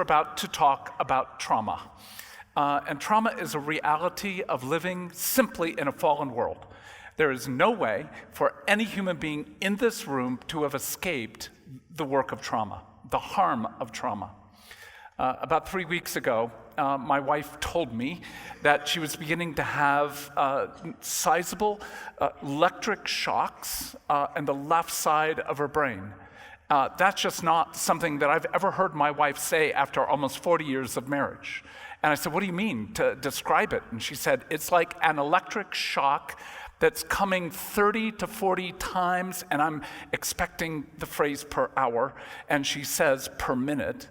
about to talk about trauma. And trauma is a reality of living simply in a fallen world. There is no way for any human being in this room to have escaped the work of trauma, the harm of trauma. About 3 weeks ago, my wife told me that she was beginning to have sizable electric shocks in the left side of her brain. That's just not something that I've ever heard my wife say after almost 40 years of marriage. And I said, what do you mean to describe it? And she said, it's like an electric shock that's coming 30 to 40 times, and I'm expecting the phrase per hour, and she says per minute.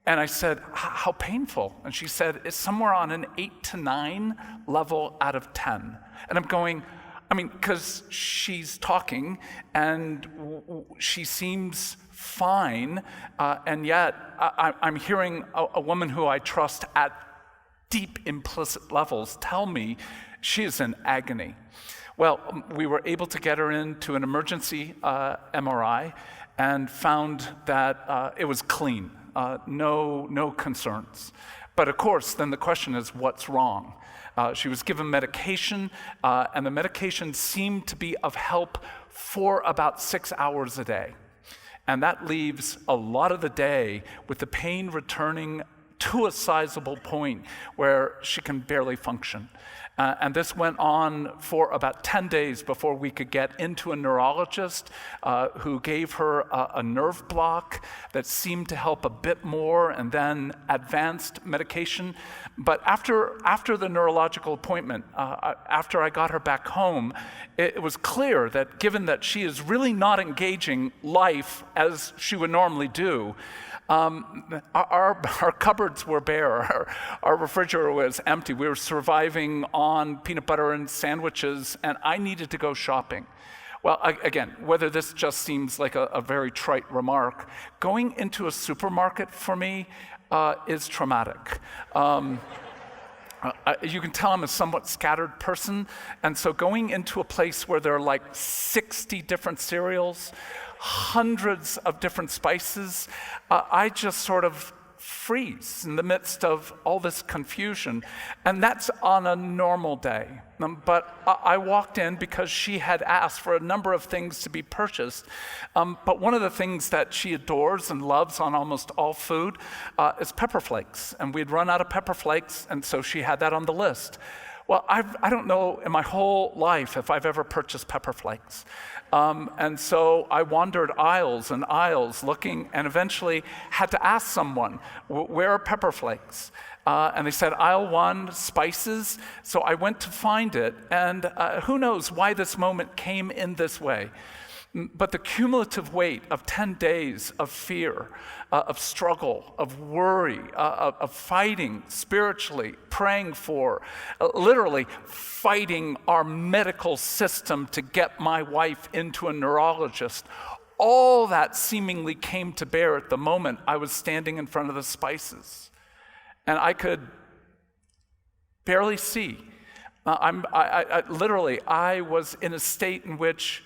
And I said, how painful? And she said, it's somewhere on an 8 to 9 level out of 10. And I'm going, because she's talking and she seems fine, and yet I'm hearing a woman who I trust at deep implicit levels tell me she is in agony. Well, we were able to get her into an emergency MRI and found that it was clean, no concerns. But of course, then the question is, what's wrong? She was given medication, and the medication seemed to be of help for about 6 hours a day. And that leaves a lot of the day with the pain returning to a sizable point where she can barely function. And this went on for about 10 days before we could get into a neurologist who gave her a nerve block that seemed to help a bit more, and then advanced medication. But after the neurological appointment, after I got her back home, it was clear that given that she is really not engaging life as she would normally do, our cupboards were bare, our refrigerator was empty. We were surviving on peanut butter and sandwiches, and I needed to go shopping. Well, again, whether this just seems like a very trite remark, going into a supermarket for me is traumatic. You can tell I'm a somewhat scattered person, and so going into a place where there are like 60 different cereals, hundreds of different spices, I just sort of freeze in the midst of all this confusion. And that's on a normal day. But I walked in because she had asked for a number of things to be purchased. But one of the things that she adores and loves on almost all food is pepper flakes. And we'd run out of pepper flakes, and so she had that on the list. Well, I don't know in my whole life if I've ever purchased pepper flakes. And so I wandered aisles and aisles looking, and eventually had to ask someone, where are pepper flakes? And they said, aisle 1, spices. So I went to find it, and who knows why this moment came in this way. But the cumulative weight of 10 days of fear, of struggle, of worry, of fighting spiritually, praying for, literally fighting our medical system to get my wife into a neurologist, all that seemingly came to bear at the moment I was standing in front of the spices. And I could barely see. I was in a state in which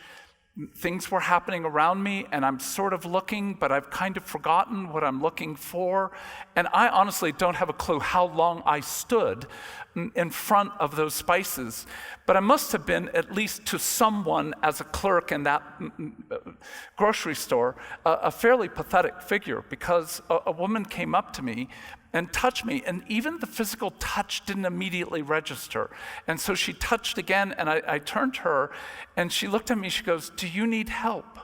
things were happening around me, and I'm sort of looking, but I've kind of forgotten what I'm looking for. And I honestly don't have a clue how long I stood in front of those spices. But I must have been, at least to someone as a clerk in that grocery store, a fairly pathetic figure, because a woman came up to me and touched me, and even the physical touch didn't immediately register. And so she touched again, and I turned to her, and she looked at me, she goes, "Do you need help?"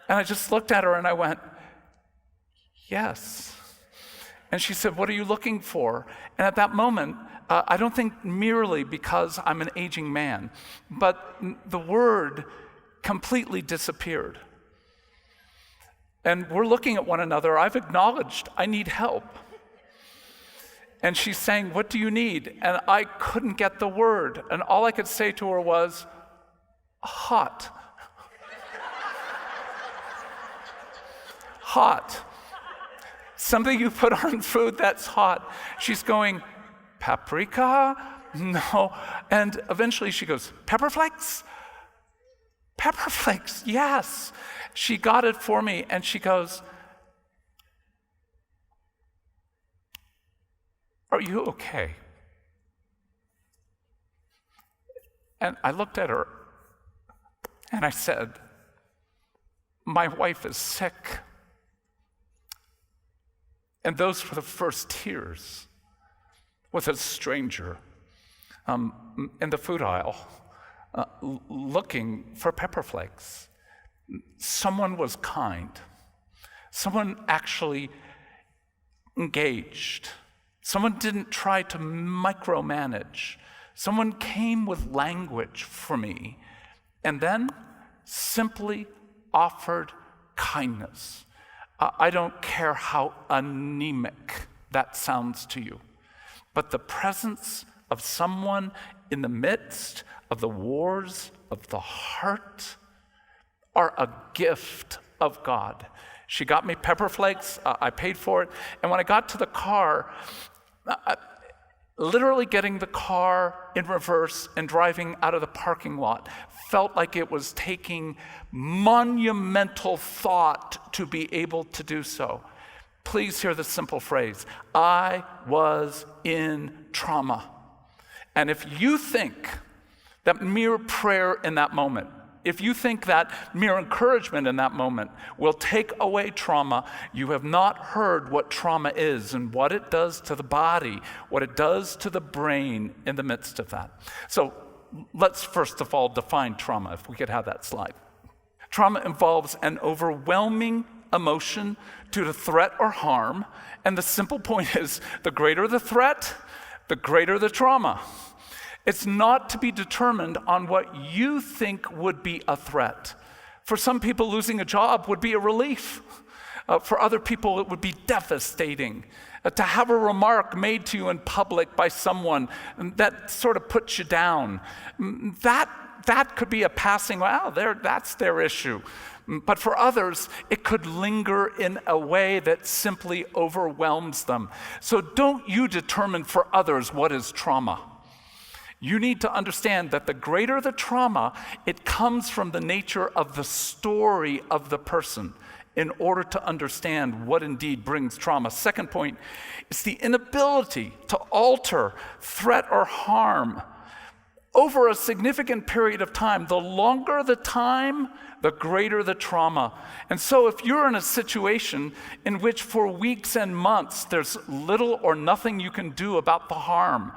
And I just looked at her and I went, "Yes." And she said, "What are you looking for?" And at that moment, I don't think merely because I'm an aging man, but the word completely disappeared. And we're looking at one another. I've acknowledged I need help. And she's saying, "What do you need?" And I couldn't get the word. And all I could say to her was, "Hot." Hot. Something you put on food that's hot. She's going, "Paprika? No." And eventually she goes, "Pepper flakes? Pepper flakes, yes." She got it for me, and she goes, you okay?" And I looked at her and I said, "My wife is sick." And those were the first tears, with a stranger in the food aisle looking for pepper flakes. Someone was kind. Someone actually engaged. Someone didn't try to micromanage. Someone came with language for me and then simply offered kindness. I don't care how anemic that sounds to you, but the presence of someone in the midst of the wars of the heart are a gift of God. She got me pepper flakes, I paid for it, and when I got to the car, literally getting the car in reverse and driving out of the parking lot felt like it was taking monumental thought to be able to do so. Please hear the simple phrase: I was in trauma. And if you think that mere prayer in that moment, if you think that mere encouragement in that moment will take away trauma, you have not heard what trauma is and what it does to the body, what it does to the brain in the midst of that. So let's first of all define trauma, if we could have that slide. Trauma involves an overwhelming emotion due to threat or harm, and the simple point is, the greater the threat, the greater the trauma. It's not to be determined on what you think would be a threat. For some people, losing a job would be a relief. For other people, it would be devastating. To have a remark made to you in public by someone that sort of puts you down, that could be a passing, well, that's their issue. But for others, it could linger in a way that simply overwhelms them. So don't you determine for others what is trauma. You need to understand that the greater the trauma, it comes from the nature of the story of the person in order to understand what indeed brings trauma. Second point is the inability to alter threat or harm over a significant period of time. The longer the time, the greater the trauma. And so if you're in a situation in which for weeks and months there's little or nothing you can do about the harm,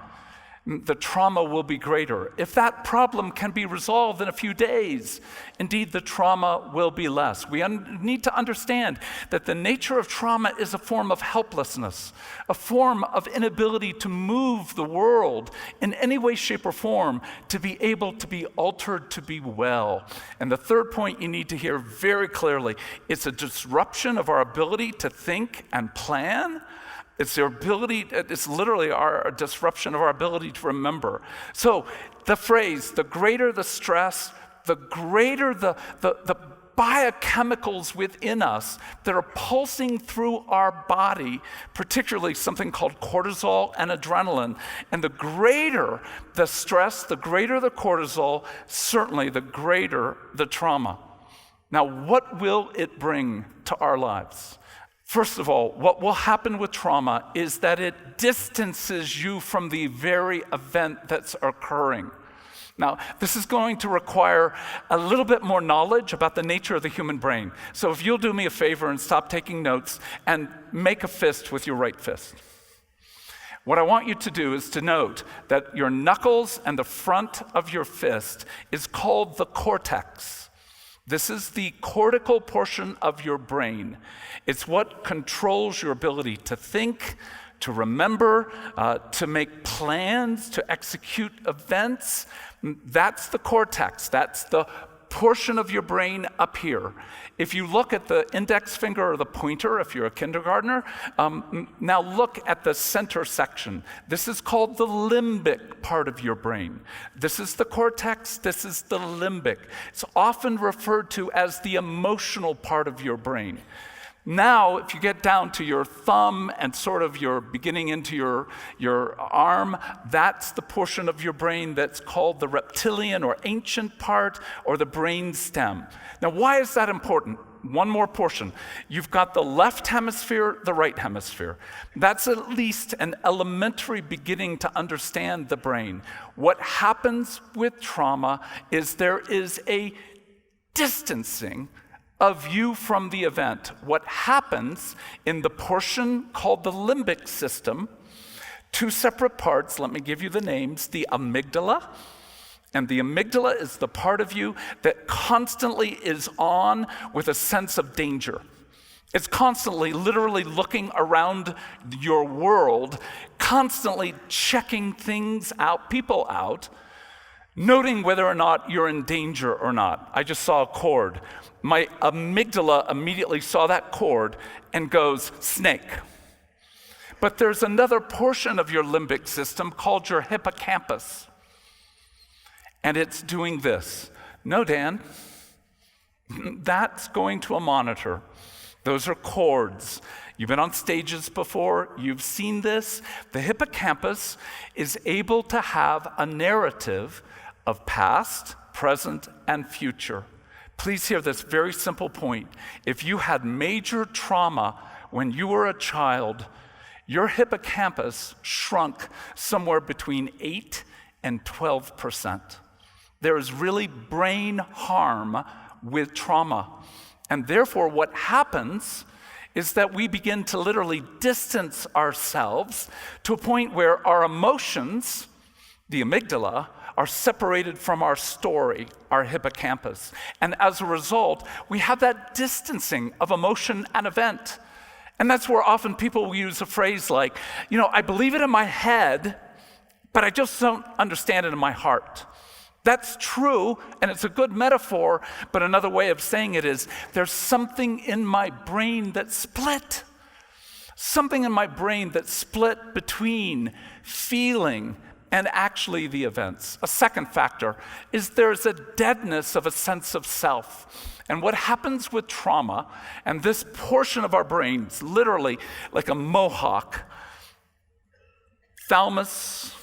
the trauma will be greater. If that problem can be resolved in a few days, indeed the trauma will be less. We need to understand that the nature of trauma is a form of helplessness, a form of inability to move the world in any way, shape, or form to be able to be altered to be well. And the third point you need to hear very clearly, it's a disruption of our ability to think and plan. It's literally a disruption of our ability to remember. So the phrase, the greater the stress, the greater the biochemicals within us that are pulsing through our body, particularly something called cortisol and adrenaline. And the greater the stress, the greater the cortisol, certainly the greater the trauma. Now, what will it bring to our lives? First of all, what will happen with trauma is that it distances you from the very event that's occurring. Now, this is going to require a little bit more knowledge about the nature of the human brain. So if you'll do me a favor and stop taking notes and make a fist with your right fist. What I want you to do is to note that your knuckles and the front of your fist is called the cortex. This is the cortical portion of your brain. It's what controls your ability to think, to remember, to make plans, to execute events. That's the cortex. That's the portion of your brain up here. If you look at the index finger or the pointer, if you're a kindergartner, now look at the center section. This is called the limbic part of your brain. This is the cortex, this is the limbic. It's often referred to as the emotional part of your brain. Now, if you get down to your thumb and sort of your beginning into your arm, that's the portion of your brain that's called the reptilian or ancient part or the brain stem. Now, why is that important? one more portion. You've got the left hemisphere, the right hemisphere. That's at least an elementary beginning to understand the brain. What happens with trauma is there is a distancing of you from the event. What happens in the portion called the limbic system, two separate parts, let me give you the names, the amygdala. And the amygdala is the part of you that constantly is on with a sense of danger. It's constantly, literally looking around your world, constantly checking things out, people out, noting whether or not you're in danger or not. I just saw a cord. My amygdala immediately saw that cord and goes, snake. But there's another portion of your limbic system called your hippocampus. And it's doing this. No, Dan, that's going to a monitor. Those are cords. You've been on stages before. You've seen this. The hippocampus is able to have a narrative of past, present, and future. Please hear this very simple point. If you had major trauma when you were a child, your hippocampus shrunk somewhere between 8 and 12%. There is really brain harm with trauma. And therefore, what happens is that we begin to literally distance ourselves to a point where our emotions, the amygdala, are separated from our story, our hippocampus. And as a result, we have that distancing of emotion and event. And that's where often people will use a phrase like, I believe it in my head, but I just don't understand it in my heart. That's true, and it's a good metaphor, but another way of saying it is, there's something in my brain that split. Something in my brain that split between feeling and actually the events. A second factor is there's a deadness of a sense of self. And what happens with trauma, and this portion of our brains, literally like a mohawk, thalamus,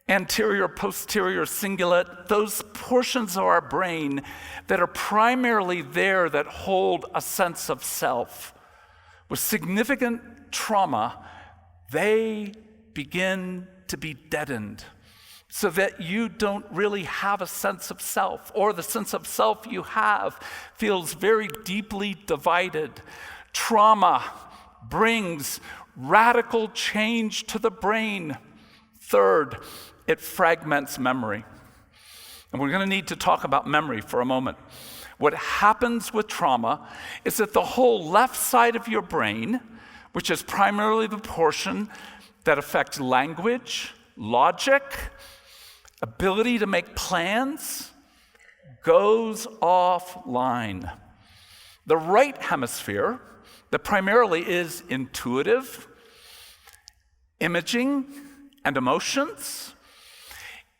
anterior, posterior, cingulate, those portions of our brain that are primarily there that hold a sense of self. With significant trauma, they begin to be deadened so that you don't really have a sense of self, or the sense of self you have feels very deeply divided. Trauma brings radical change to the brain. Third, it fragments memory. And we're going to need to talk about memory for a moment. What happens with trauma is that the whole left side of your brain, which is primarily the portion that affects language, logic, ability to make plans, goes offline. The right hemisphere, that primarily is intuitive, imaging, and emotions,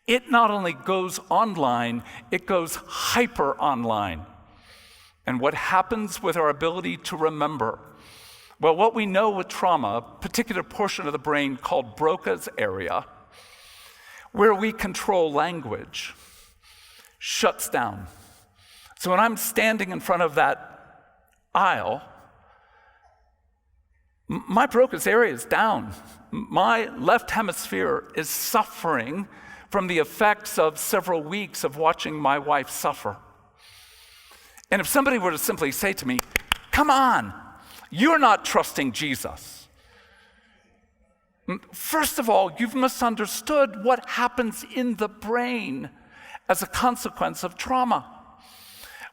it not only goes online, it goes hyper online. And what happens with our ability to remember? Well, what we know with trauma, a particular portion of the brain called Broca's area, where we control language, shuts down. So when I'm standing in front of that aisle, my Broca's area is down. My left hemisphere is suffering from the effects of several weeks of watching my wife suffer. And if somebody were to simply say to me, come on, you're not trusting Jesus. First of all, you've misunderstood what happens in the brain as a consequence of trauma.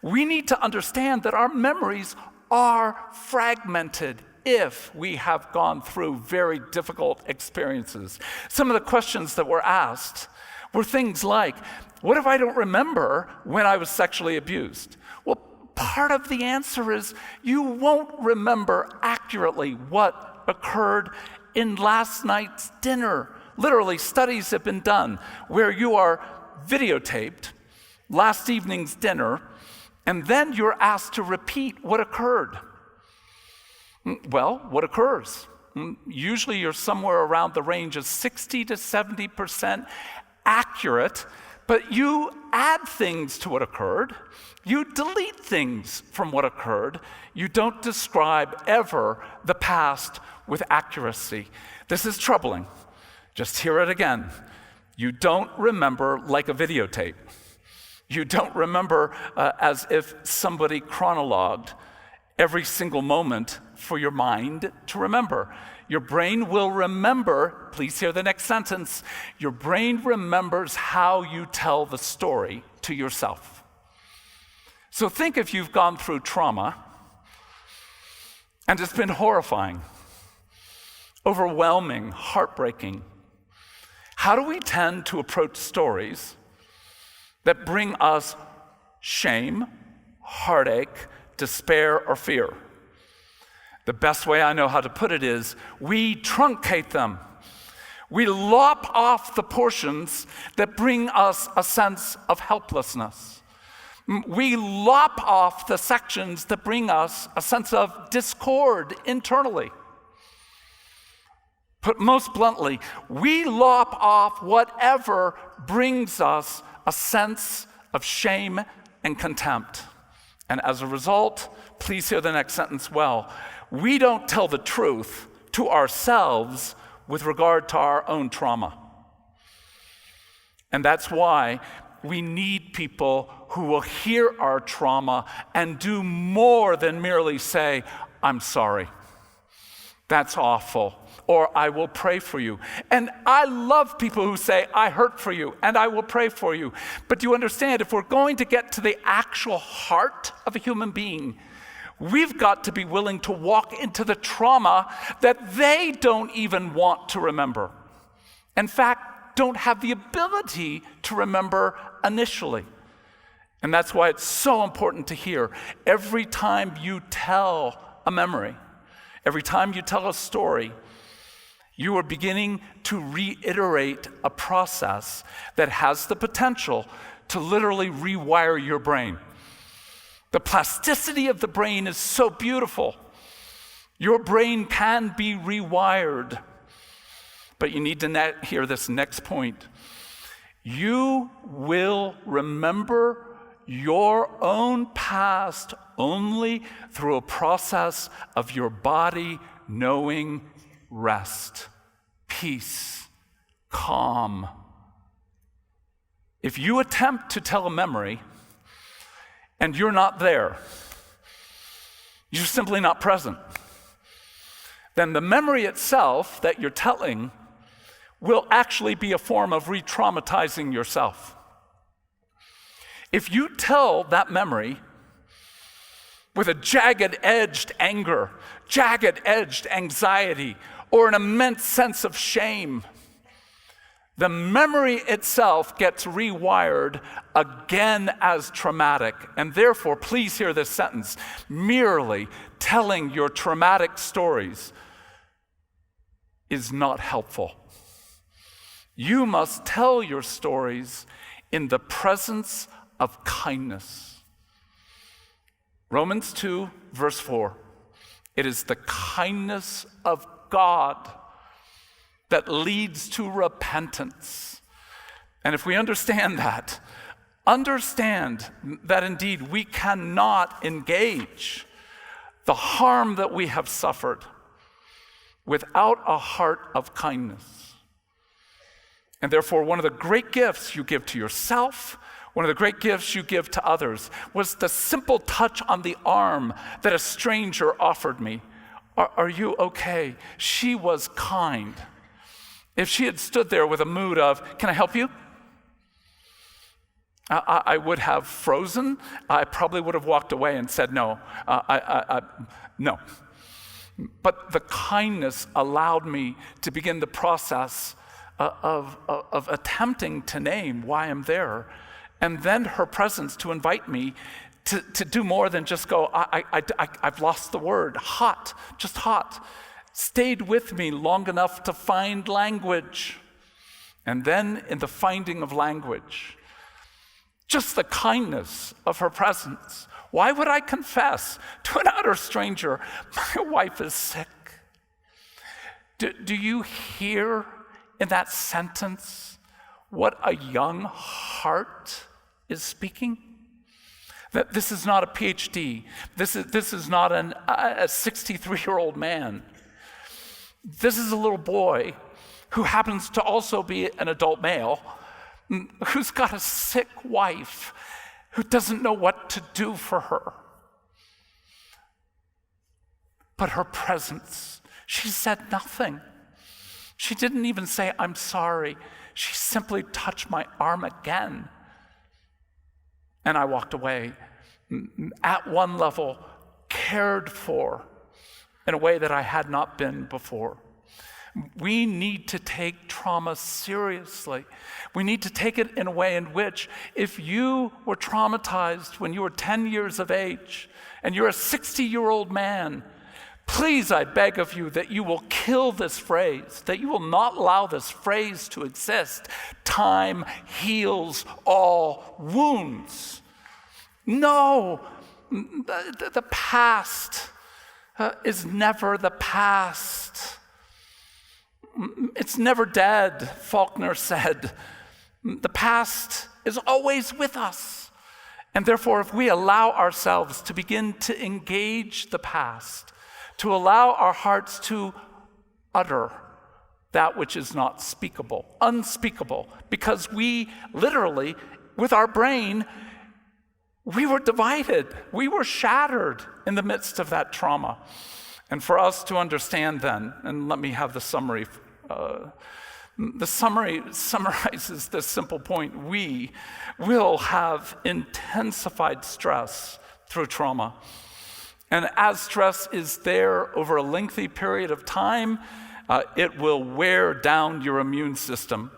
We need to understand that our memories are fragmented if we have gone through very difficult experiences. Some of the questions that were asked were things like, what if I don't remember when I was sexually abused? Well, part of the answer is you won't remember accurately what occurred in last night's dinner. Literally, studies have been done where you are videotaped last evening's dinner, and then you're asked to repeat what occurred. Well, what occurs? Usually you're somewhere around the range of 60 to 70% accurate, But you add things to what occurred. You delete things from what occurred. You don't describe ever the past with accuracy. This is troubling. Just hear it again. You don't remember like a videotape. You don't remember as if somebody chronologued every single moment for your mind to remember. Your brain will remember, please hear the next sentence, your brain remembers how you tell the story to yourself. So think if you've gone through trauma and it's been horrifying, overwhelming, heartbreaking. How do we tend to approach stories that bring us shame, heartache, despair, or fear? The best way I know how to put it is we truncate them. We lop off the portions that bring us a sense of helplessness. We lop off the sections that bring us a sense of discord internally. Put most bluntly, we lop off whatever brings us a sense of shame and contempt. And as a result, please hear the next sentence well, we don't tell the truth to ourselves with regard to our own trauma. And that's why we need people who will hear our trauma and do more than merely say, I'm sorry. That's awful. Or I will pray for you. And I love people who say, I hurt for you, and I will pray for you. But do you understand, if we're going to get to the actual heart of a human being, we've got to be willing to walk into the trauma that they don't even want to remember. In fact, don't have the ability to remember initially. And that's why it's so important to hear. Every time you tell a memory, every time you tell a story, you are beginning to reiterate a process that has the potential to literally rewire your brain. The plasticity of the brain is so beautiful. Your brain can be rewired. But you need to hear this next point. You will remember your own past only through a process of your body knowing rest, peace, calm. If you attempt to tell a memory and you're not there, you're simply not present, then the memory itself that you're telling will actually be a form of re-traumatizing yourself. If you tell that memory with a jagged-edged anger, jagged-edged anxiety, or an immense sense of shame, the memory itself gets rewired again as traumatic. And therefore, please hear this sentence, merely telling your traumatic stories is not helpful. You must tell your stories in the presence of kindness. Romans 2, verse 4. It is the kindness of God that leads to repentance. And if we understand that indeed we cannot engage the harm that we have suffered without a heart of kindness. And therefore, one of the great gifts you give to yourself, one of the great gifts you give to others, was the simple touch on the arm that a stranger offered me. Are you okay? She was kind. If she had stood there with a mood of, can I help you? I would have frozen. I probably would have walked away and said no. No. But the kindness allowed me to begin the process of attempting to name why I'm there. And then her presence to invite me to do more than just go, I've lost the word, hot, just hot. Stayed with me long enough to find language. And then in the finding of language, just the kindness of her presence. Why would I confess to an utter stranger, my wife is sick? Do you hear in that sentence what a young heart is speaking? That this is not a PhD. This is not a 63-year-old man. This is a little boy who happens to also be an adult male, who's got a sick wife, who doesn't know what to do for her. But her presence, she said nothing. She didn't even say, "I'm sorry." She simply touched my arm again. And I walked away, at one level, cared for in a way that I had not been before. We need to take trauma seriously. We need to take it in a way in which, if you were traumatized when you were 10 years of age and you're a 60-year-old man, please, I beg of you that you will kill this phrase, that you will not allow this phrase to exist. Time heals all wounds. No, the past is never the past. It's never dead, Faulkner said. The past is always with us. And therefore, if we allow ourselves to begin to engage the past, to allow our hearts to utter that which is not speakable, unspeakable, because we literally, with our brain, we were divided, we were shattered in the midst of that trauma. And for us to understand then, and let me have the summary. The summary summarizes this simple point: we will have intensified stress through trauma. And as stress is there over a lengthy period of time, it will wear down your immune system.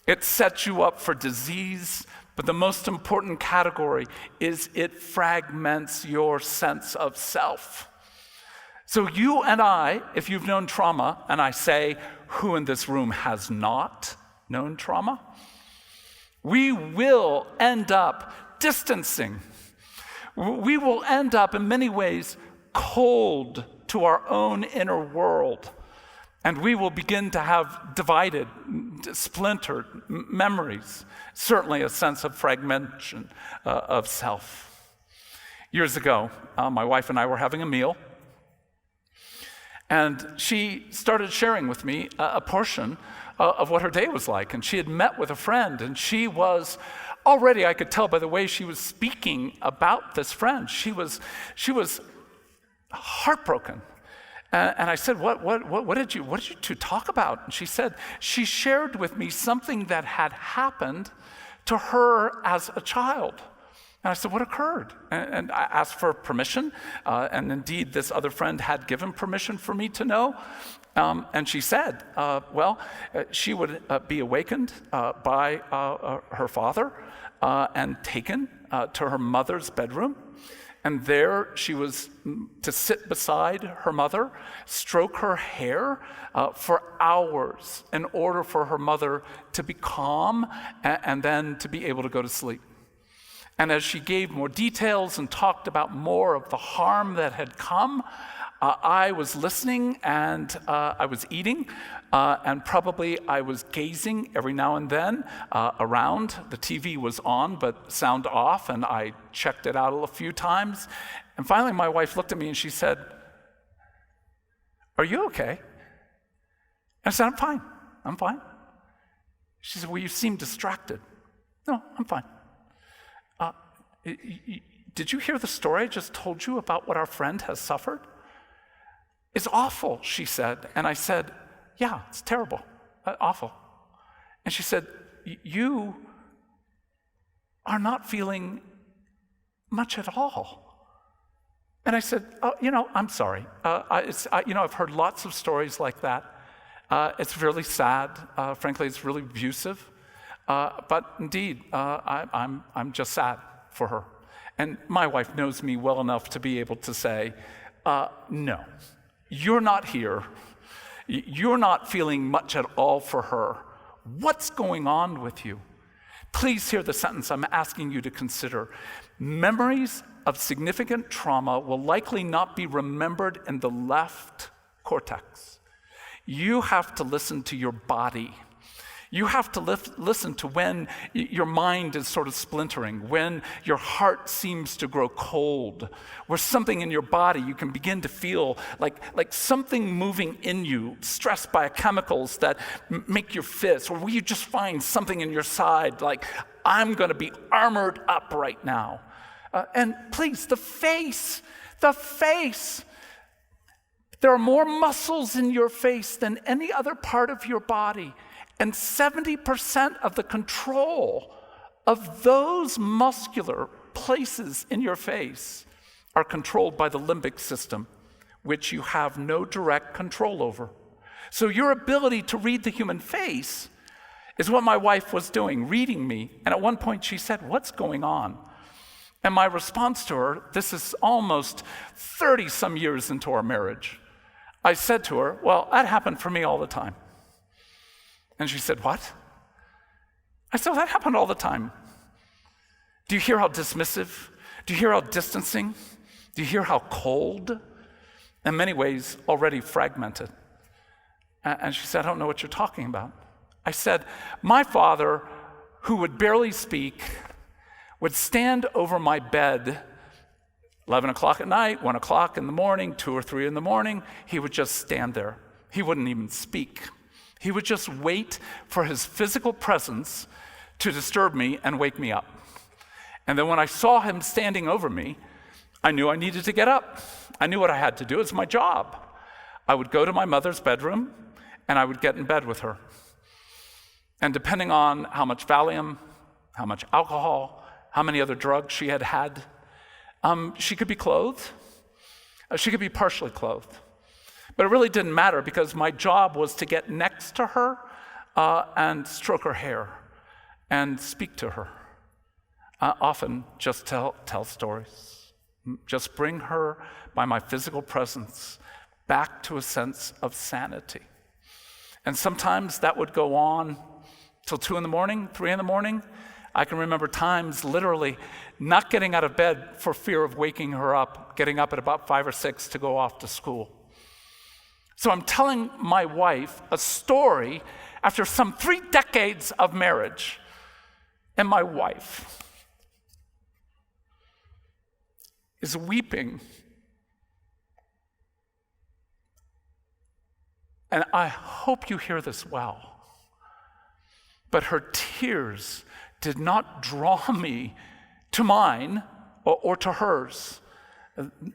It sets you up for disease, but the most important category is it fragments your sense of self. So you and I, if you've known trauma, and I say, who in this room has not known trauma? We will end up distancing. We will end up, in many ways, cold to our own inner world. And we will begin to have divided, splintered memories, certainly a sense of fragmentation of self. Years ago, my wife and I were having a meal, and she started sharing with me a portion of what her day was like. And she had met with a friend, and she was already, I could tell by the way she was speaking about this friend, she was heartbroken. And I said, what did you two talk about? And she said, she shared with me something that had happened to her as a child. And I said, what occurred? And I asked for permission. And indeed, this other friend had given permission for me to know. And she said, she would be awakened by her father and taken to her mother's bedroom. And there she was to sit beside her mother, stroke her hair for hours in order for her mother to be calm and then to be able to go to sleep. And as she gave more details and talked about more of the harm that had come, I was listening and I was eating, and probably I was gazing every now and then around. The TV was on, but sound off, and I checked it out a few times. And finally, my wife looked at me and she said, "Are you okay?" And I said, I'm fine. She said, "Well, you seem distracted." "No, I'm fine." Did you hear the story I just told you about what our friend has suffered? It's awful, she said. And I said, yeah, it's terrible, awful. And she said, you are not feeling much at all. And I said, I'm sorry. I've heard lots of stories like that. It's really sad. Frankly, it's really abusive. But indeed, I'm just sad for her. And my wife knows me well enough to be able to say, no, you're not here. You're not feeling much at all for her. What's going on with you? Please hear the sentence I'm asking you to consider. Memories of significant trauma will likely not be remembered in the left cortex. You have to listen to your body. You have to listen to when your mind is sort of splintering, when your heart seems to grow cold, where something in your body you can begin to feel like something moving in you, stressed by chemicals that make your fists, or where you just find something in your side, like, I'm going to be armored up right now. And please, the face. There are more muscles in your face than any other part of your body. And 70% of the control of those muscular places in your face are controlled by the limbic system, which you have no direct control over. So your ability to read the human face is what my wife was doing, reading me. And at one point she said, "What's going on?" And my response to her, this is almost 30 some years into our marriage, I said to her, "Well, that happened for me all the time." And she said, "What?" I said, "Well, that happened all the time." Do you hear how dismissive? Do you hear how distancing? Do you hear how cold? In many ways, already fragmented. And she said, "I don't know what you're talking about." I said, "My father, who would barely speak, would stand over my bed 11 o'clock at night, 1 o'clock in the morning, 2 or 3 in the morning. He would just stand there. He wouldn't even speak. He would just wait for his physical presence to disturb me and wake me up. And then when I saw him standing over me, I knew I needed to get up. I knew what I had to do. It's my job. I would go to my mother's bedroom and I would get in bed with her. And depending on how much Valium, how much alcohol, how many other drugs she had had, she could be clothed. She could be partially clothed. But it really didn't matter because my job was to get next to her and stroke her hair and speak to her. Often just tell stories. Just bring her, by my physical presence, back to a sense of sanity. And sometimes that would go on till 2 in the morning, 3 in the morning. I can remember times literally not getting out of bed for fear of waking her up, getting up at about 5 or 6 to go off to school. So I'm telling my wife a story after some 3 decades of marriage, and my wife is weeping. And I hope you hear this well. But her tears did not draw me to mine or to hers.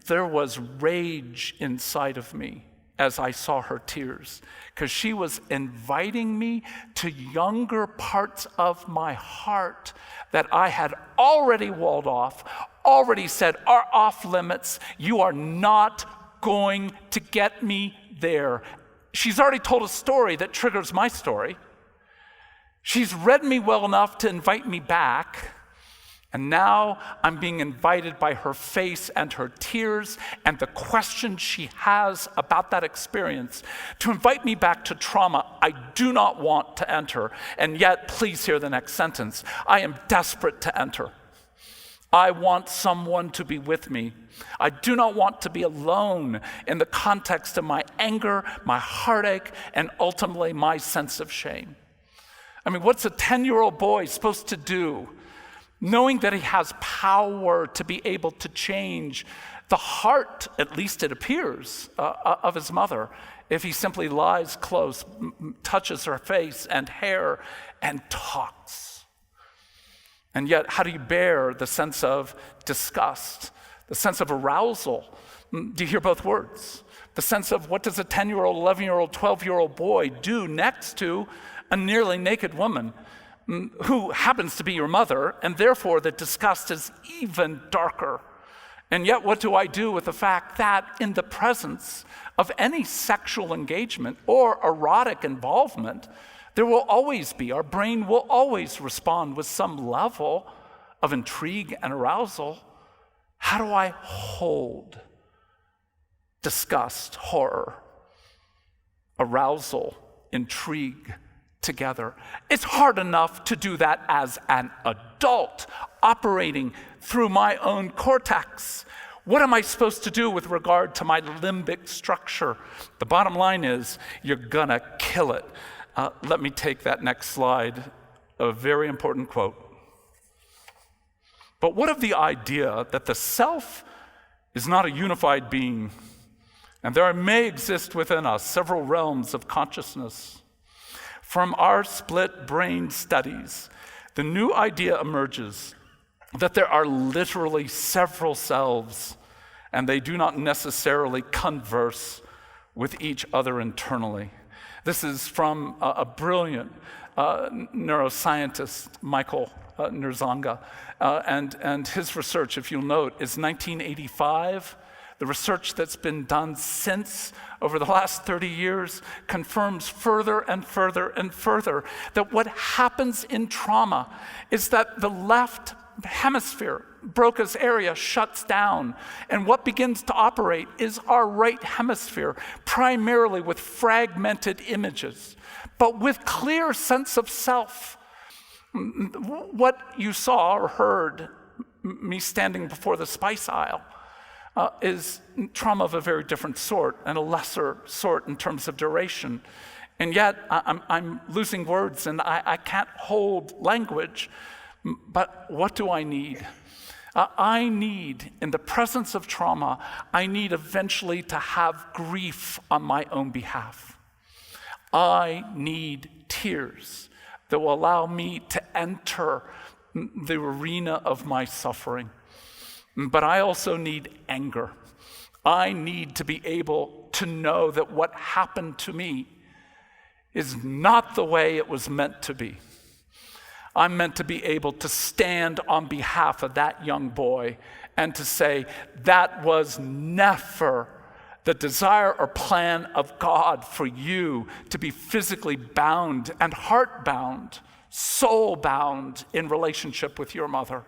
There was rage inside of me as I saw her tears, because she was inviting me to younger parts of my heart that I had already walled off, already said are off limits. You are not going to get me there. She's already told a story that triggers my story. She's read me well enough to invite me back, and now I'm being invited by her face and her tears and the questions she has about that experience to invite me back to trauma I do not want to enter. And yet, please hear the next sentence, I am desperate to enter. I want someone to be with me. I do not want to be alone in the context of my anger, my heartache, and ultimately my sense of shame. I mean, what's a 10-year-old boy supposed to do, knowing that he has power to be able to change the heart, at least it appears, of his mother, if he simply lies close, touches her face and hair, and talks? And yet, how do you bear the sense of disgust, the sense of arousal? Do you hear both words? The sense of what does a 10-year-old, 11-year-old, 12-year-old boy do next to a nearly naked woman who happens to be your mother, and therefore the disgust is even darker. And yet what do I do with the fact that in the presence of any sexual engagement or erotic involvement, there will always be, our brain will always respond with some level of intrigue and arousal. How do I hold disgust, horror, arousal, intrigue together? It's hard enough to do that as an adult operating through my own cortex. What am I supposed to do with regard to my limbic structure? The bottom line is, you're gonna kill it. let me take that next slide, a very important quote. But what of the idea that the self is not a unified being, and there may exist within us several realms of consciousness? From our split brain studies, the new idea emerges that there are literally several selves, and they do not necessarily converse with each other internally. This is from a brilliant neuroscientist, Michael Nerzanga, and his research, if you'll note, is 1985. The research that's been done since, over the last 30 years, confirms further and further and further that what happens in trauma is that the left hemisphere, Broca's area, shuts down, and what begins to operate is our right hemisphere, primarily with fragmented images, but with clear sense of self. What you saw or heard, me standing before the spice aisle, is trauma of a very different sort and a lesser sort in terms of duration. And yet, I'm losing words and I can't hold language. But what do I need? I need, in the presence of trauma, I need eventually to have grief on my own behalf. I need tears that will allow me to enter the arena of my suffering. But I also need anger. I need to be able to know that what happened to me is not the way it was meant to be. I'm meant to be able to stand on behalf of that young boy and to say, that was never the desire or plan of God for you to be physically bound and heart-bound, soul-bound in relationship with your mother.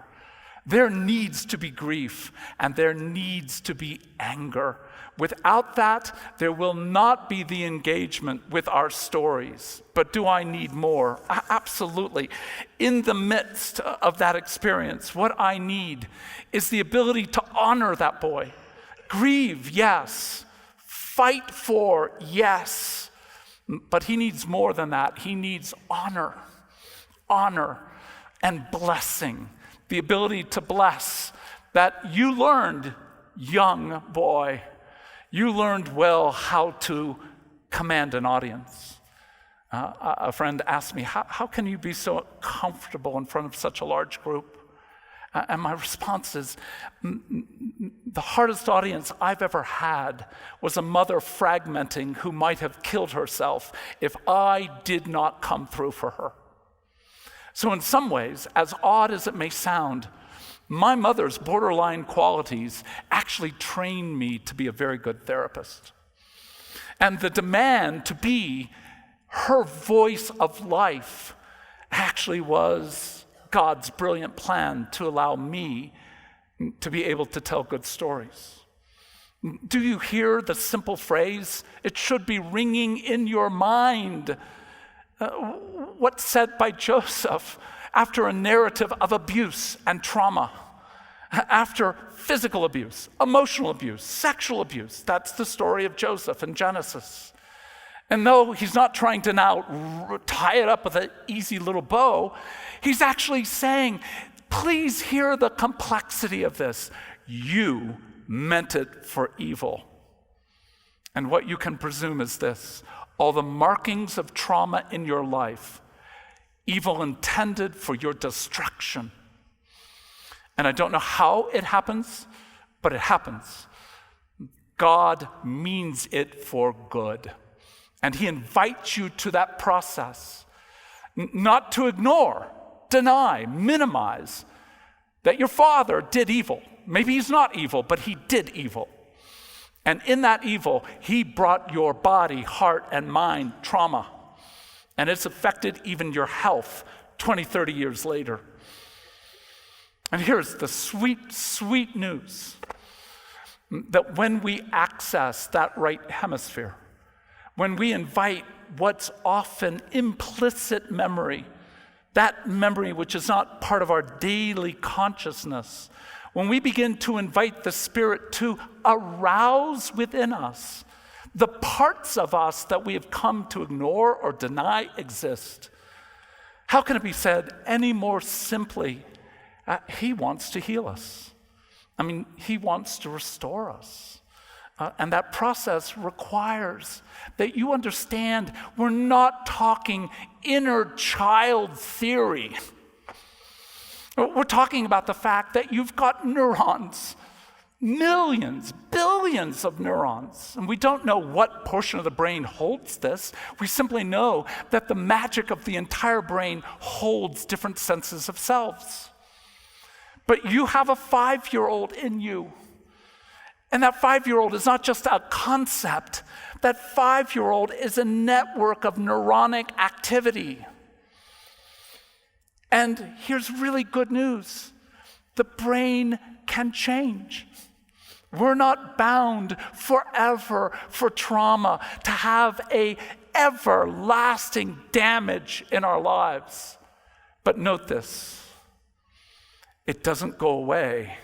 There needs to be grief and there needs to be anger. Without that, there will not be the engagement with our stories. But do I need more? Absolutely. In the midst of that experience, what I need is the ability to honor that boy. Grieve, yes. Fight for, yes. But he needs more than that. He needs honor and blessing. The ability to bless that you learned, young boy. You learned well how to command an audience. A friend asked me, how can you be so comfortable in front of such a large group? And my response is, the hardest audience I've ever had was a mother fragmenting who might have killed herself if I did not come through for her. So in some ways, as odd as it may sound, my mother's borderline qualities actually trained me to be a very good therapist. And the demand to be her voice of life actually was God's brilliant plan to allow me to be able to tell good stories. Do you hear the simple phrase? It should be ringing in your mind. What's said by Joseph after a narrative of abuse and trauma, after physical abuse, emotional abuse, sexual abuse. That's the story of Joseph in Genesis. And though he's not trying to now tie it up with an easy little bow, he's actually saying, please hear the complexity of this. You meant it for evil. And what you can presume is this: all the markings of trauma in your life, evil intended for your destruction. And I don't know how it happens, but it happens. God means it for good. And he invites you to that process, not to ignore, deny, minimize that your father did evil. Maybe he's not evil, but he did evil. And in that evil, he brought your body, heart, and mind trauma. And it's affected even your health 20, 30 years later. And here's the sweet, sweet news that when we access that right hemisphere, when we invite what's often implicit memory, that memory which is not part of our daily consciousness, when we begin to invite the Spirit to arouse within us the parts of us that we have come to ignore or deny exist. How can it be said any more simply? He wants to heal us. He wants to restore us. And that process requires that you understand we're not talking inner child theory. We're talking about the fact that you've got neurons, millions, billions of neurons. And we don't know what portion of the brain holds this. We simply know that the magic of the entire brain holds different senses of selves. But you have a 5-year-old in you. And that 5-year-old is not just a concept. That 5-year-old is a network of neuronic activity. And here's really good news. The brain can change. We're not bound forever for trauma to have a everlasting damage in our lives. But note this, it doesn't go away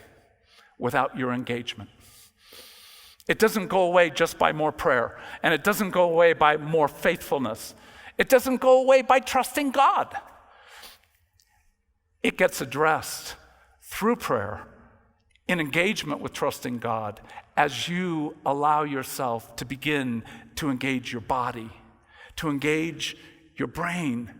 without your engagement. It doesn't go away just by more prayer, and it doesn't go away by more faithfulness. It doesn't go away by trusting God. It gets addressed through prayer, in engagement with trusting God, as you allow yourself to begin to engage your body, to engage your brain,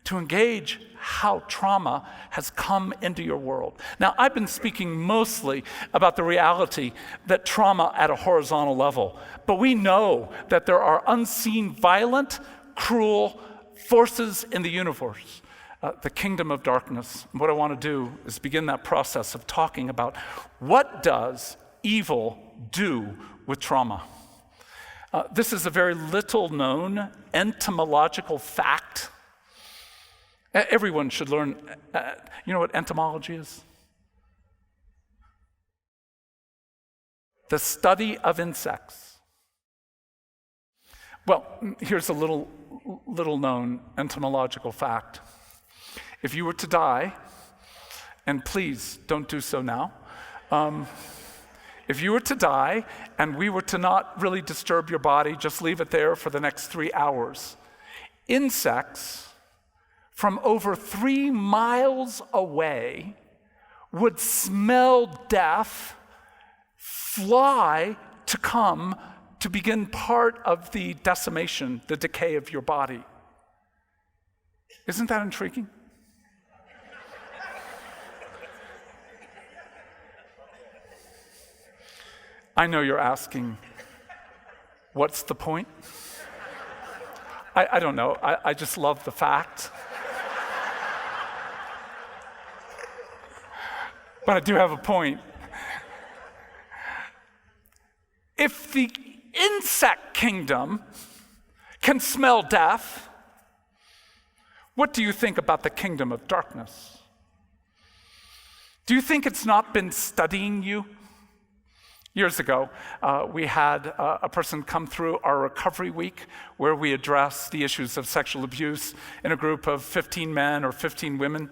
to engage how trauma has come into your world. Now, I've been speaking mostly about the reality that trauma at a horizontal level, but we know that there are unseen, violent, cruel forces in the universe, the kingdom of darkness. And what I want to do is begin that process of talking about what does evil do with trauma. This is a very little known entomological fact. Everyone should learn, you know what entomology is? The study of insects. Well, here's a little known entomological fact. If you were to die, and please don't do so now, if you were to die and we were to not really disturb your body, just leave it there for the next 3 hours, insects from over 3 miles away would smell death, fly to come to begin part of the decimation, the decay of your body. Isn't that intriguing? I know you're asking, what's the point? I don't know. I just love the fact. But I do have a point. If the insect kingdom can smell death, what do you think about the kingdom of darkness? Do you think it's not been studying you? Years ago, we had a person come through our recovery week where we address the issues of sexual abuse in a group of 15 men or 15 women.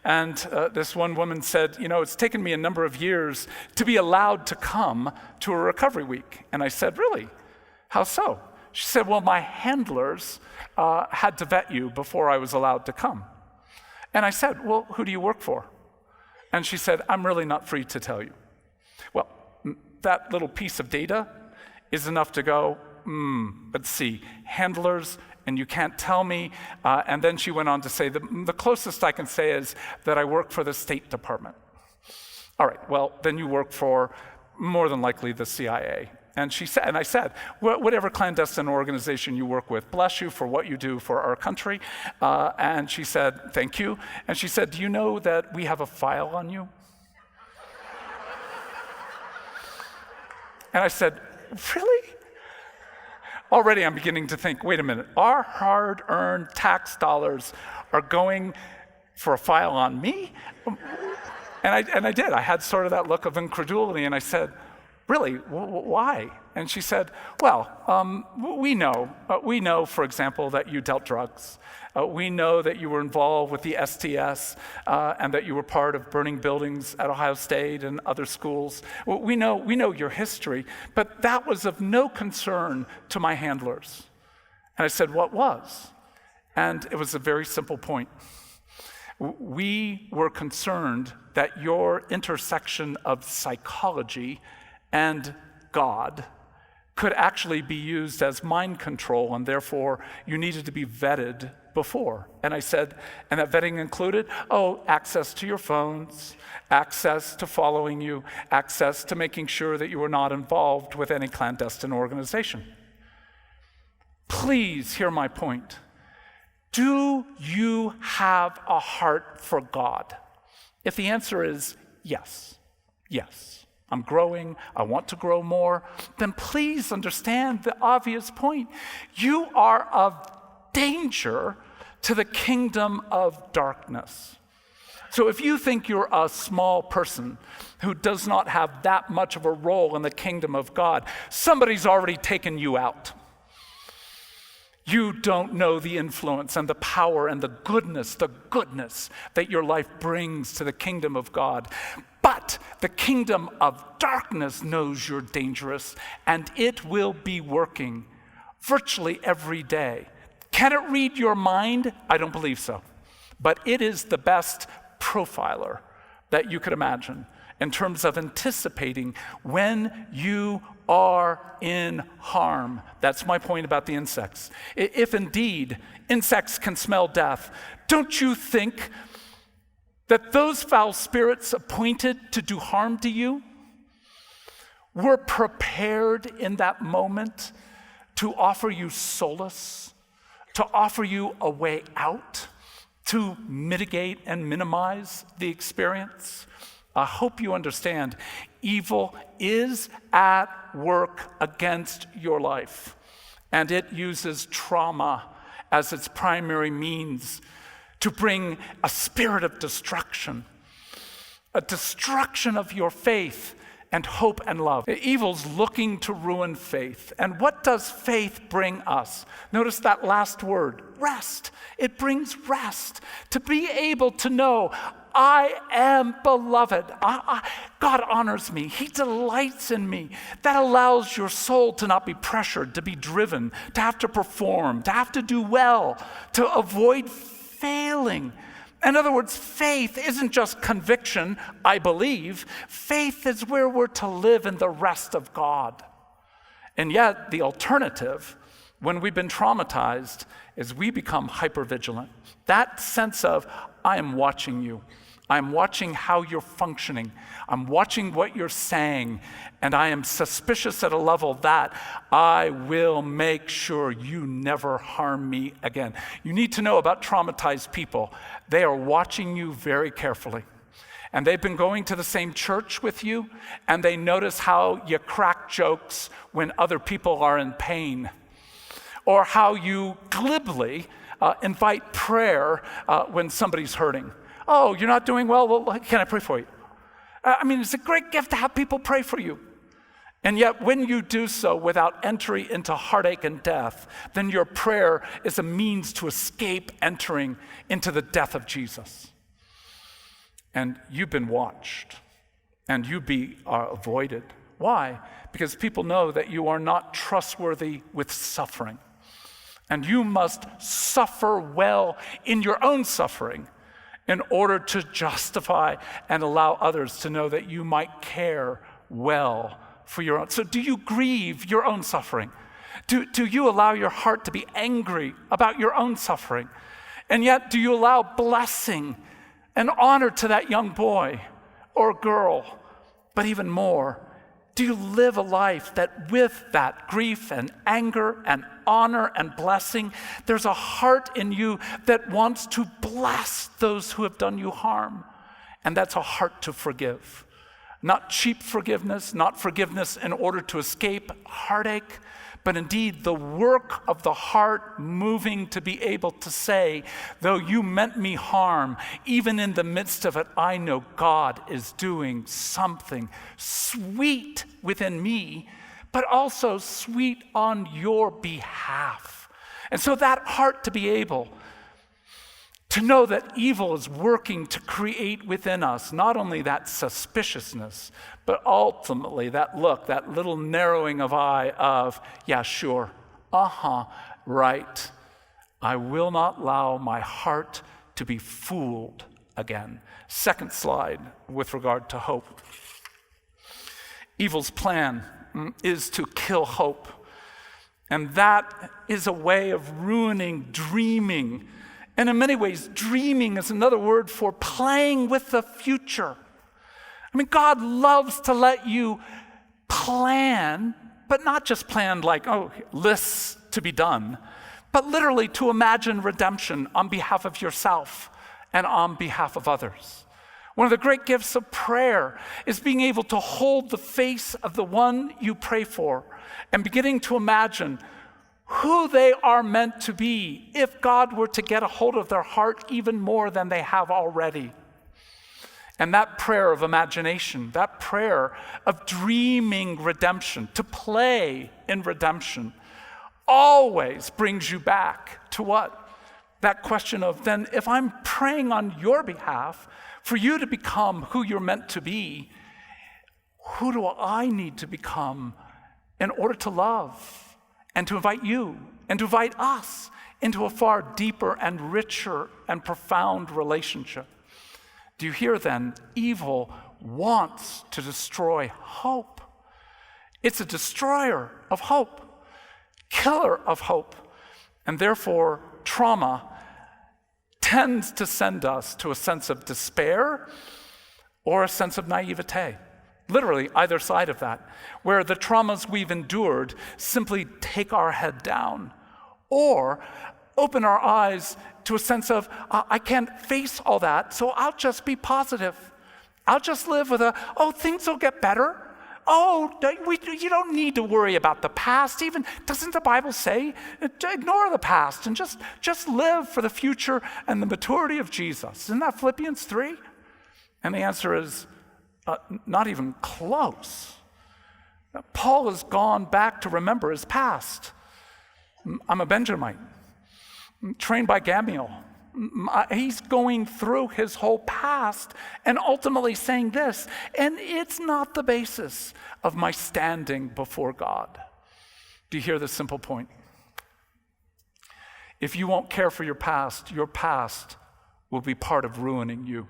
And this one woman said, it's taken me a number of years to be allowed to come to a recovery week. And I said, really? How so? She said, well, my handlers had to vet you before I was allowed to come. And I said, well, who do you work for? And she said, I'm really not free to tell you. Well, that little piece of data is enough to go, let's see, handlers, and you can't tell me. And then she went on to say, the closest I can say is that I work for the State Department. All right, well, then you work for more than likely the CIA. And I said, whatever clandestine organization you work with, bless you for what you do for our country. And she said, thank you. And she said, do you know that we have a file on you? And I said, really? Already I'm beginning to think, wait a minute, our hard-earned tax dollars are going for a file on me? And I did. I had sort of that look of incredulity, and I said, really, why? And she said, well, we know, for example, that you dealt drugs. We know that you were involved with the STS and that you were part of burning buildings at Ohio State and other schools. We know your history, but that was of no concern to my handlers. And I said, what was? And it was a very simple point. We were concerned that your intersection of psychology and God could actually be used as mind control, and therefore you needed to be vetted before. And I said, and that vetting included, access to your phones, access to following you, access to making sure that you were not involved with any clandestine organization. Please hear my point. Do you have a heart for God? If the answer is yes, I'm growing, I want to grow more, then please understand the obvious point. You are of danger to the kingdom of darkness. So if you think you're a small person who does not have that much of a role in the kingdom of God, somebody's already taken you out. You don't know the influence and the power and the goodness that your life brings to the kingdom of God. But the kingdom of darkness knows you're dangerous, and it will be working virtually every day. Can it read your mind? I don't believe so. But it is the best profiler that you could imagine in terms of anticipating when you are in harm. That's my point about the insects. If indeed insects can smell death, don't you think that those foul spirits appointed to do harm to you were prepared in that moment to offer you solace, to offer you a way out, to mitigate and minimize the experience? I hope you understand, evil is at work against your life, and it uses trauma as its primary means to bring a spirit of destruction, a destruction of your faith and hope and love. Evil's looking to ruin faith. And what does faith bring us? Notice that last word, rest. It brings rest. To be able to know, I am beloved. God honors me. He delights in me. That allows your soul to not be pressured, to be driven, to have to perform, to have to do well, to avoid failing. In other words, faith isn't just conviction, I believe. Faith is where we're to live in the rest of God. And yet, the alternative, when we've been traumatized, is we become hypervigilant. That sense of, I am watching you. I'm watching how you're functioning. I'm watching what you're saying. And I am suspicious at a level that I will make sure you never harm me again. You need to know about traumatized people. They are watching you very carefully. And they've been going to the same church with you, and they notice how you crack jokes when other people are in pain, or how you glibly invite prayer when somebody's hurting. Oh, you're not doing well? Well, can I pray for you? It's a great gift to have people pray for you. And yet, when you do so without entry into heartache and death, then your prayer is a means to escape entering into the death of Jesus. And you've been watched, and you are avoided. Why? Because people know that you are not trustworthy with suffering. And you must suffer well in your own suffering in order to justify and allow others to know that you might care well for your own. So do you grieve your own suffering? Do you allow your heart to be angry about your own suffering? And yet, do you allow blessing and honor to that young boy or girl? But even more, do you live a life that with that grief and anger and honor and blessing, there's a heart in you that wants to bless those who have done you harm? And that's a heart to forgive. Not cheap forgiveness, not forgiveness in order to escape heartache, but indeed the work of the heart moving to be able to say, though you meant me harm, even in the midst of it, I know God is doing something sweet within me, but also sweet on your behalf. And so that heart to be able to know that evil is working to create within us not only that suspiciousness, but ultimately that look, that little narrowing of eye of, yeah, sure, right. I will not allow my heart to be fooled again. Second slide with regard to hope. Evil's plan is to kill hope. And that is a way of ruining dreaming. And in many ways, dreaming is another word for playing with the future. I mean, God loves to let you plan, but not just plan like, lists to be done, but literally to imagine redemption on behalf of yourself and on behalf of others. One of the great gifts of prayer is being able to hold the face of the one you pray for and beginning to imagine who they are meant to be if God were to get a hold of their heart even more than they have already. And that prayer of imagination, that prayer of dreaming redemption, to play in redemption, always brings you back to what? That question of, then if I'm praying on your behalf for you to become who you're meant to be, who do I need to become in order to love and to invite you and to invite us into a far deeper and richer and profound relationship? Do you hear then? Evil wants to destroy hope. It's a destroyer of hope, killer of hope, and therefore trauma tends to send us to a sense of despair or a sense of naivete. Literally, either side of that, where the traumas we've endured simply take our head down or open our eyes to a sense of, I can't face all that, so I'll just be positive. I'll just live with things will get better. You don't need to worry about the past. Even, doesn't the Bible say, ignore the past and just live for the future and the maturity of Jesus? Isn't that Philippians 3? And the answer is, not even close. Paul has gone back to remember his past. I'm a Benjamite, trained by Gamaliel. He's going through his whole past and ultimately saying this, and it's not the basis of my standing before God. Do you hear this simple point? If you won't care for your past will be part of ruining you.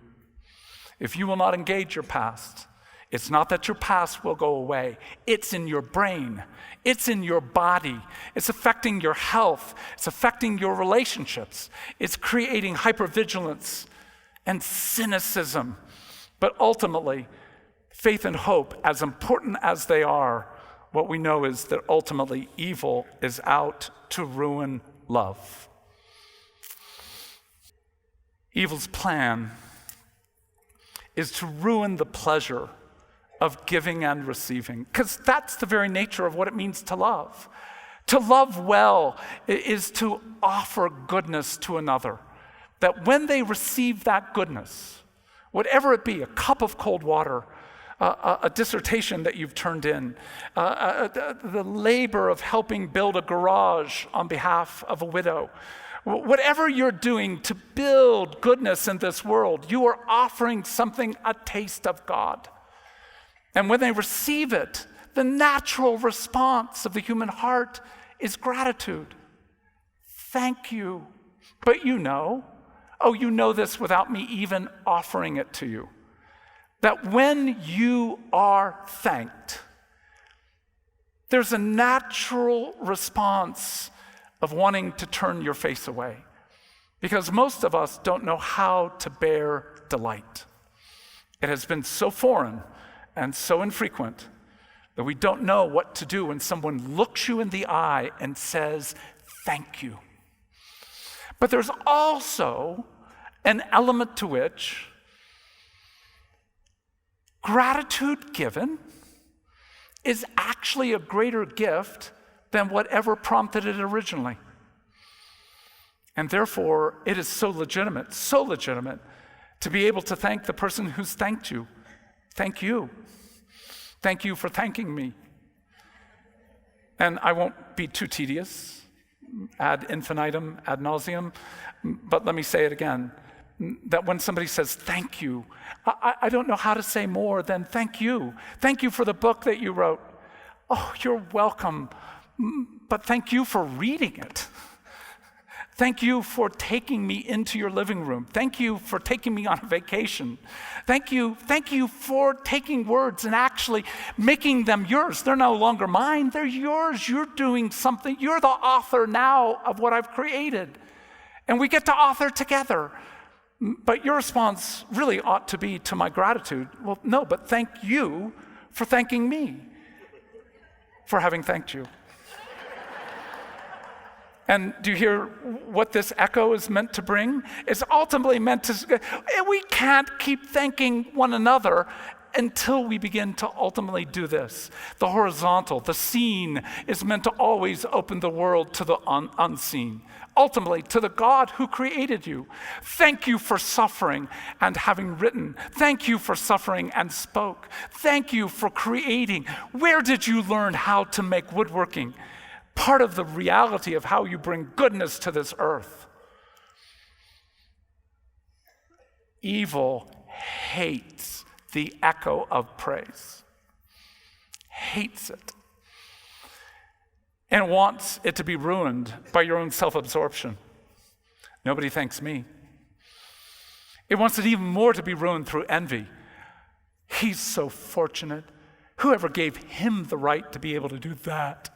If you will not engage your past, it's not that your past will go away. It's in your brain. It's in your body. It's affecting your health. It's affecting your relationships. It's creating hypervigilance and cynicism. But ultimately, faith and hope, as important as they are, what we know is that ultimately evil is out to ruin love. Evil's plan is to ruin the pleasure of giving and receiving, because that's the very nature of what it means to love. To love well is to offer goodness to another, that when they receive that goodness, whatever it be, a cup of cold water, a dissertation that you've turned in, the labor of helping build a garage on behalf of a widow, whatever you're doing to build goodness in this world, you are offering something, a taste of God. And when they receive it, the natural response of the human heart is gratitude. Thank you. But you know this without me even offering it to you, that when you are thanked, there's a natural response of wanting to turn your face away, because most of us don't know how to bear delight. It has been so foreign and so infrequent that we don't know what to do when someone looks you in the eye and says, thank you. But there's also an element to which gratitude given is actually a greater gift than whatever prompted it originally. And therefore, it is so legitimate to be able to thank the person who's thanked you. Thank you. Thank you for thanking me. And I won't be too tedious, ad infinitum, ad nauseum, but let me say it again, that when somebody says thank you, I don't know how to say more than thank you. Thank you for the book that you wrote. Oh, you're welcome, but thank you for reading it. Thank you for taking me into your living room. Thank you for taking me on a vacation. Thank you for taking words and actually making them yours. They're no longer mine, they're yours. You're doing something. You're the author now of what I've created. And we get to author together. But your response really ought to be to my gratitude. Well, no, but thank you for thanking me for having thanked you. And do you hear what this echo is meant to bring? It's ultimately meant to, we can't keep thanking one another until we begin to ultimately do this. The horizontal, the seen, is meant to always open the world to the unseen. Ultimately, to the God who created you. Thank you for suffering and having written. Thank you for suffering and spoke. Thank you for creating. Where did you learn how to make woodworking? Part of the reality of how you bring goodness to this earth. Evil hates the echo of praise. Hates it. And wants it to be ruined by your own self-absorption. Nobody thanks me. It wants it even more to be ruined through envy. He's so fortunate. Whoever gave him the right to be able to do that?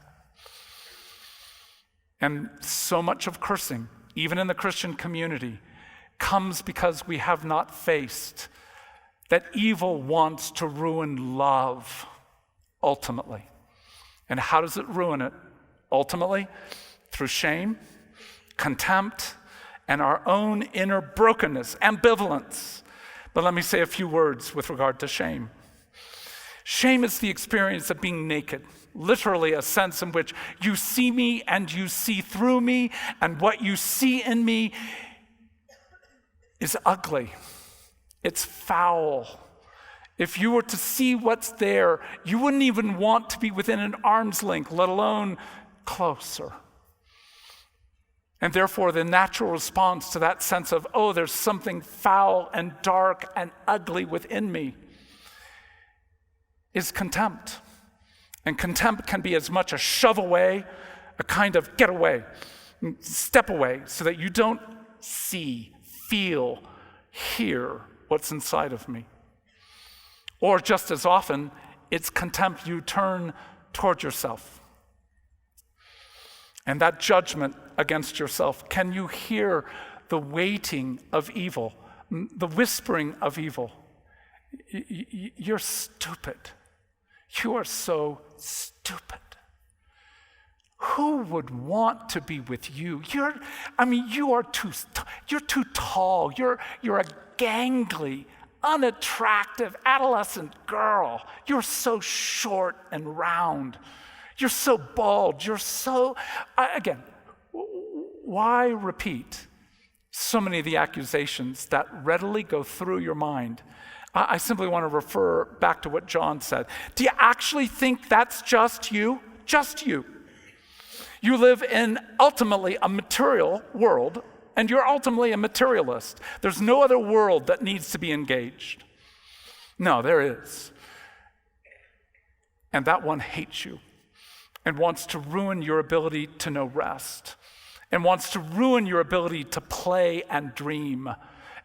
And so much of cursing, even in the Christian community, comes because we have not faced that evil wants to ruin love, ultimately. And how does it ruin it? Ultimately, through shame, contempt, and our own inner brokenness, ambivalence. But let me say a few words with regard to shame. Shame is the experience of being naked. Literally a sense in which you see me and you see through me, and what you see in me is ugly. It's foul. If you were to see what's there, you wouldn't even want to be within an arm's length, let alone closer. And therefore, the natural response to that sense of, oh, there's something foul and dark and ugly within me, is contempt. And contempt can be as much a shove away, a kind of get away, step away, so that you don't see, feel, hear what's inside of me. Or just as often, it's contempt you turn toward yourself. And that judgment against yourself, can you hear the waiting of evil, the whispering of evil? You're stupid. You are so stupid. Who would want to be with you? You're too tall. You're a gangly, unattractive adolescent girl. You're so short and round. You're so bald. You're so, again, why repeat so many of the accusations that readily go through your mind? I simply want to refer back to what John said. Do you actually think that's just you? Just you. You live in ultimately a material world, and you're ultimately a materialist. There's no other world that needs to be engaged. No, there is. And that one hates you and wants to ruin your ability to know rest and wants to ruin your ability to play and dream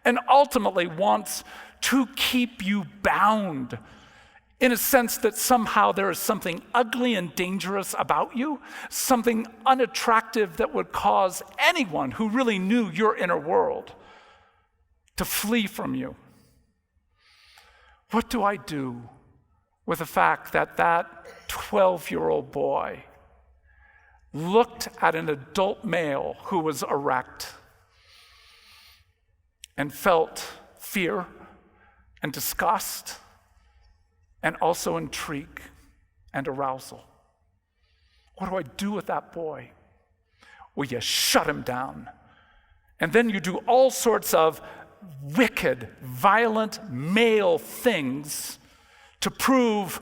and ultimately wants to keep you bound in a sense that somehow there is something ugly and dangerous about you, something unattractive that would cause anyone who really knew your inner world to flee from you. What do I do with the fact that that 12-year-old boy looked at an adult male who was erect and felt fear and disgust and also intrigue and arousal? What do I do with that boy? Well, you shut him down. And then you do all sorts of wicked, violent male things to prove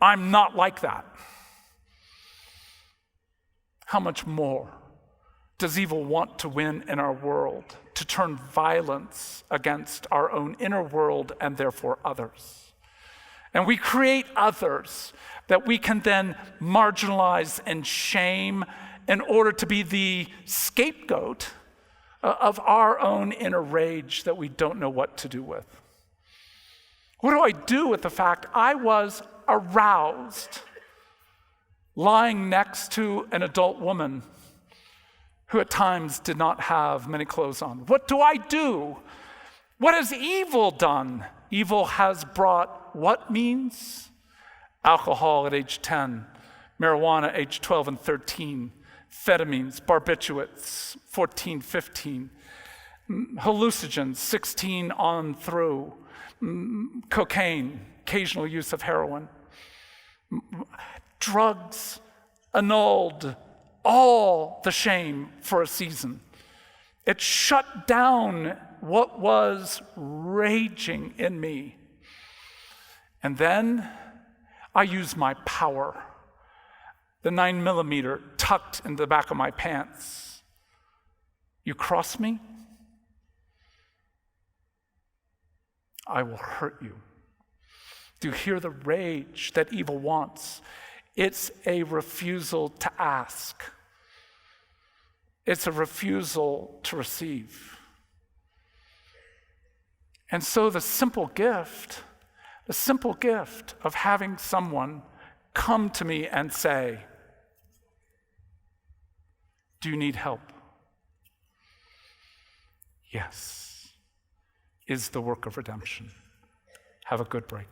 I'm not like that. How much more does evil want to win in our world, to turn violence against our own inner world and therefore others? And we create others that we can then marginalize and shame in order to be the scapegoat of our own inner rage that we don't know what to do with. What do I do with the fact I was aroused lying next to an adult woman who at times did not have many clothes on? What do I do? What has evil done? Evil has brought what means? Alcohol at age 10, marijuana at age 12 and 13, amphetamines, barbiturates, 14, 15, hallucinogens, 16 on through, cocaine, occasional use of heroin, drugs annulled all the shame for a season. It shut down what was raging in me. And then I used my power, the 9mm tucked in the back of my pants. You cross me, I will hurt you. Do you hear the rage that evil wants? It's a refusal to ask. It's a refusal to receive. And so the simple gift of having someone come to me and say, do you need help? Yes, is the work of redemption. Have a good break.